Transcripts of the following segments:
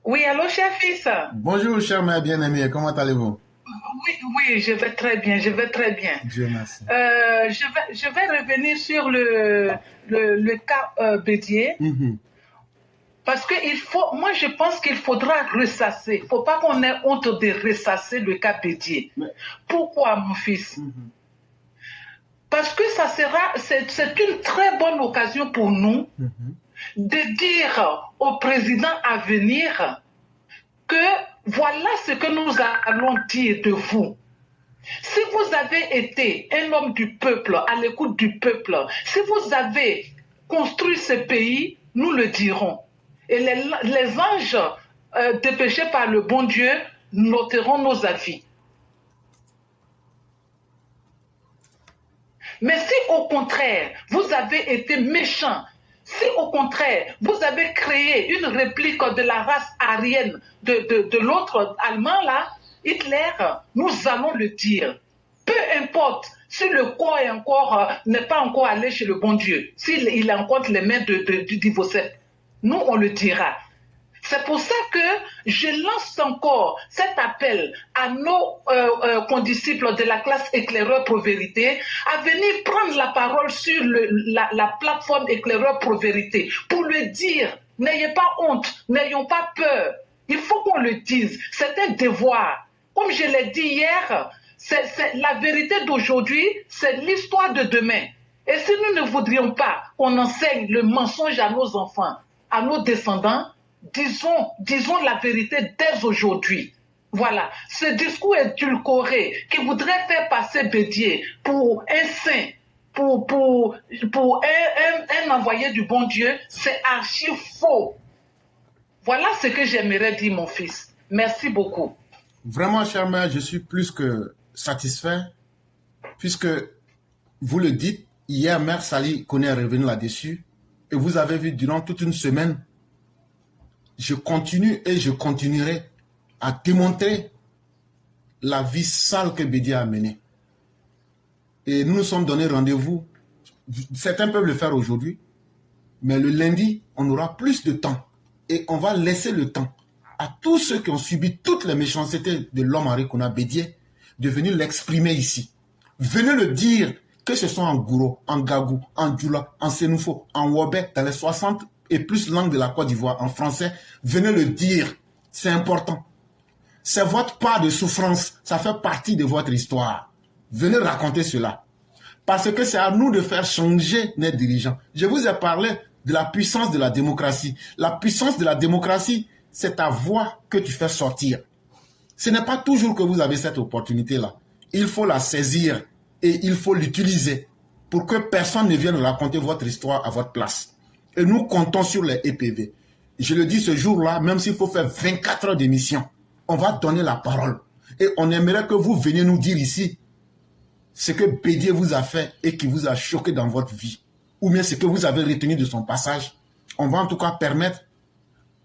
Oui, allô, cher fils. Bonjour, cher mère bien-aimée, comment allez-vous? Oui, oui, je vais très bien, je vais très bien. Dieu merci. Je vais revenir sur le cas Bédier, Mhm. parce que moi je pense qu'il faudra ressasser. Il ne faut pas qu'on ait honte de ressasser le cas Bédier. Mais- Pourquoi, mon fils? Mhm. Parce que c'est une très bonne occasion pour nous Mhm. de dire au président à venir que voilà ce que nous allons dire de vous. Si vous avez été un homme du peuple, à l'écoute du peuple, si vous avez construit ce pays, nous le dirons. Et les anges dépêchés par le bon Dieu noteront nos avis. Mais si au contraire, vous avez été méchant, si au contraire, vous avez créé une réplique de la race aryenne de l'autre Allemand là, Hitler, nous allons le dire. Peu importe si le corps n'est pas encore allé chez le bon Dieu, s'il est encore les mains du divorcé, nous on le dira. C'est pour ça que je lance encore cet appel à nos condisciples de la classe éclaireur pro-vérité à venir prendre la parole sur la plateforme éclaireur pro-vérité pour le dire. N'ayez pas honte, n'ayons pas peur. Il faut qu'on le dise. C'est un devoir. Comme je l'ai dit hier, la vérité d'aujourd'hui, c'est l'histoire de demain. Et si nous ne voudrions pas qu'on enseigne le mensonge à nos enfants, à nos descendants, disons la vérité dès aujourd'hui. Voilà, ce discours édulcoré qui voudrait faire passer Bédier pour un saint, pour un envoyé du bon Dieu, c'est archi faux. Voilà ce que j'aimerais dire, mon fils. Merci beaucoup. Vraiment, cher mère, je suis plus que satisfait, puisque vous le dites, hier, mère Sali est revenu là-dessus, et vous avez vu durant toute une semaine, je continue et je continuerai à démontrer la vie sale que Bédier a menée. Et nous nous sommes donné rendez-vous. Certains peuvent le faire aujourd'hui, mais le lundi, on aura plus de temps. Et on va laisser le temps à tous ceux qui ont subi toutes les méchancetés de l'homme Henri Konan Bédier de venir l'exprimer ici. Venez le dire, que ce soit en Gouro, en Gagou, en Djoula, en Sénoufo, en Wobé, dans les 60 et plus langues de la Côte d'Ivoire, en français, venez le dire. C'est important. C'est votre part de souffrance. Ça fait partie de votre histoire. Venez raconter cela. Parce que c'est à nous de faire changer nos dirigeants. Je vous ai parlé de la puissance de la démocratie. La puissance de la démocratie, c'est ta voix que tu fais sortir. Ce n'est pas toujours que vous avez cette opportunité-là. Il faut la saisir et il faut l'utiliser pour que personne ne vienne raconter votre histoire à votre place. Et nous comptons sur les EPV. Je le dis ce jour-là, même s'il faut faire 24 heures d'émission, on va donner la parole. Et on aimerait que vous veniez nous dire ici ce que Bédier vous a fait et qui vous a choqué dans votre vie. Ou bien ce que vous avez retenu de son passage. On va en tout cas permettre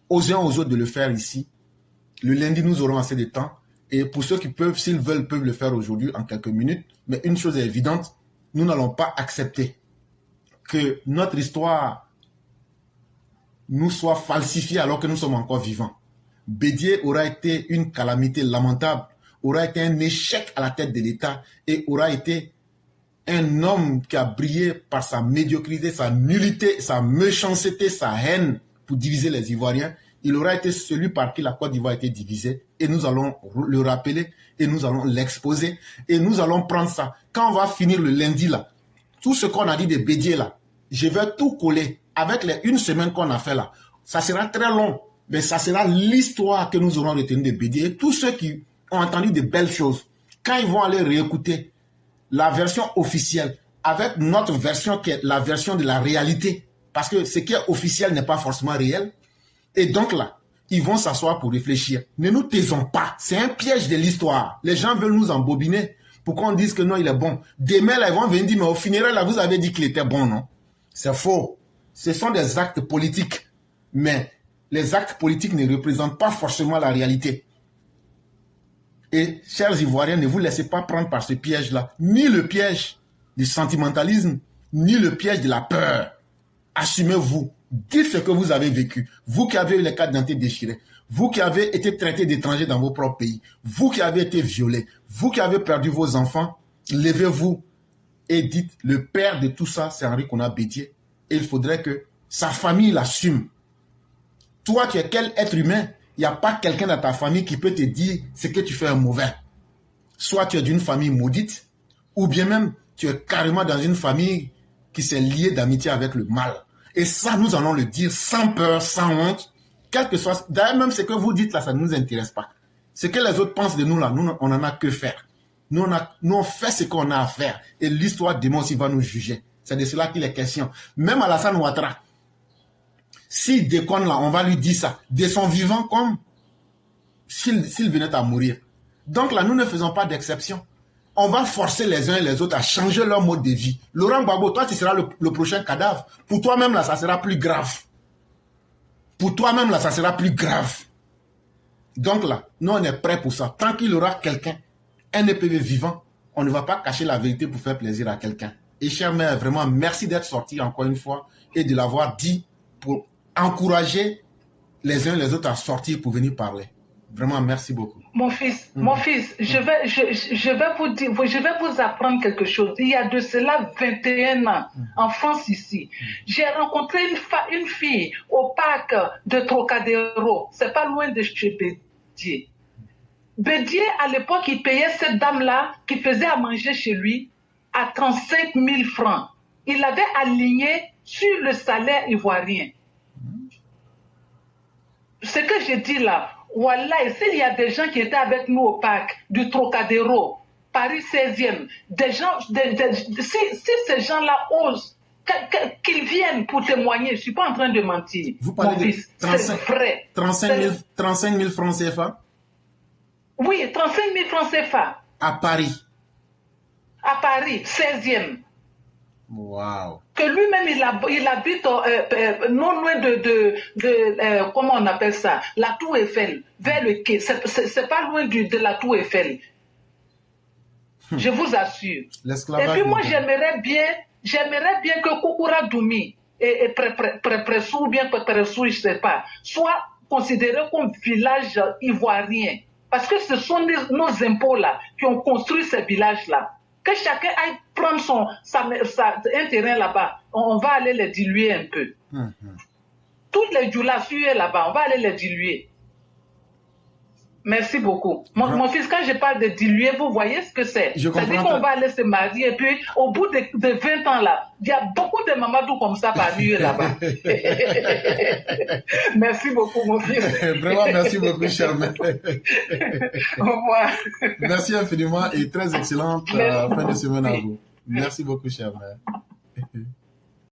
aux uns aux autres de le faire ici. Le lundi, nous aurons assez de temps. Et pour ceux qui peuvent, s'ils veulent, peuvent le faire aujourd'hui en quelques minutes. Mais une chose est évidente, nous n'allons pas accepter que notre histoire nous soit falsifiée alors que nous sommes encore vivants. Bédier aura été une calamité lamentable, aura été un échec à la tête de l'État et aura été un homme qui a brillé par sa médiocrité, sa nullité, sa méchanceté, sa haine pour diviser les Ivoiriens. Il aura été celui par qui la Côte d'Ivoire a été divisée et nous allons le rappeler et nous allons l'exposer et nous allons prendre ça. Quand on va finir le lundi là, tout ce qu'on a dit de Bédier là, je vais tout coller avec les une semaine qu'on a fait là. Ça sera très long, mais ça sera l'histoire que nous aurons retenue de Bédier. Et tous ceux qui ont entendu de belles choses, quand ils vont aller réécouter la version officielle avec notre version qui est la version de la réalité, parce que ce qui est officiel n'est pas forcément réel, et donc là, ils vont s'asseoir pour réfléchir. Ne nous taisons pas, c'est un piège de l'histoire. Les gens veulent nous embobiner pour qu'on dise que non, il est bon. Demain, là, ils vont venir dire, mais au funérail, là, vous avez dit qu'il était bon, non? C'est faux. Ce sont des actes politiques, mais les actes politiques ne représentent pas forcément la réalité. Et, chers Ivoiriens, ne vous laissez pas prendre par ce piège-là. Ni le piège du sentimentalisme, ni le piège de la peur. Assumez-vous. Dites ce que vous avez vécu. Vous qui avez eu les cartes d'identité déchirées. Vous qui avez été traité d'étranger dans vos propres pays. Vous qui avez été violé. Vous qui avez perdu vos enfants. Levez-vous et dites, le père de tout ça, c'est Henri Konan Bédié. Et il faudrait que sa famille l'assume. Toi, tu es quel être humain? Il n'y a pas quelqu'un dans ta famille qui peut te dire ce que tu fais un mauvais. Soit tu es d'une famille maudite, ou bien même tu es carrément dans une famille qui s'est liée d'amitié avec le mal. Et ça, nous allons le dire sans peur, sans honte, quel que soit... D'ailleurs, même ce que vous dites là, ça ne nous intéresse pas. Ce que les autres pensent de nous là, nous, on n'en a que faire. Nous, on fait ce qu'on a à faire. Et l'histoire démontre s'il va nous juger. C'est de cela qu'il est question. Même Alassane Ouattara, s'il déconne là, on va lui dire ça. De son vivant comme s'il venait à mourir. Donc là, nous ne faisons pas d'exception. On va forcer les uns et les autres à changer leur mode de vie. Laurent Gbagbo, toi, tu seras le prochain cadavre. Pour toi-même, là, ça sera plus grave. Pour toi-même, là, ça sera plus grave. Donc là, nous, on est prêts pour ça. Tant qu'il y aura quelqu'un, un EPV vivant, on ne va pas cacher la vérité pour faire plaisir à quelqu'un. Et chère mère, vraiment, merci d'être sorti encore une fois et de l'avoir dit pour encourager les uns et les autres à sortir pour venir parler. Vraiment, merci beaucoup. Mon fils, je vais vous apprendre quelque chose. Il y a de cela 21 ans, en France ici, j'ai rencontré une fille au parc de Trocadéro. C'est pas loin de chez Bédié. Bédié, à l'époque, il payait cette dame-là qui faisait à manger chez lui à 35 000 francs. Il l'avait aligné sur le salaire ivoirien. Ce que je dis là, voilà, et s'il y a des gens qui étaient avec nous au parc du Trocadéro, Paris 16e, des gens, si ces gens-là osent, qu'ils viennent pour témoigner, je ne suis pas en train de mentir. Vous parlez de 35 000 francs CFA? Oui, 35 000 francs CFA. À Paris? À Paris, 16e. Wow. Que lui-même, il habite non loin de comment on appelle ça, la Tour Eiffel, vers le quai. C'est pas loin de la Tour Eiffel. Je vous assure. Et puis moi, j'aimerais bien que Koukoura Doumi et Pressou ou bien Pressou, je sais pas, soit considéré comme village ivoirien. Parce que ce sont nos impôts là qui ont construit ces villages-là. Que chacun aille prendre un terrain là-bas, on va aller les diluer un peu. Toutes les djoulas suées là-bas, on va aller les diluer. Merci beaucoup. Mon fils, quand je parle de diluer, vous voyez ce que c'est. C'est-à-dire qu'on va aller se marier et puis au bout de 20 ans là, il y a beaucoup de mamadou comme ça parmi eux là-bas. Merci beaucoup, mon fils. Vraiment, merci beaucoup, cher mère. Au revoir. Merci infiniment et très excellente fin de semaine à vous. Merci beaucoup, cher mère.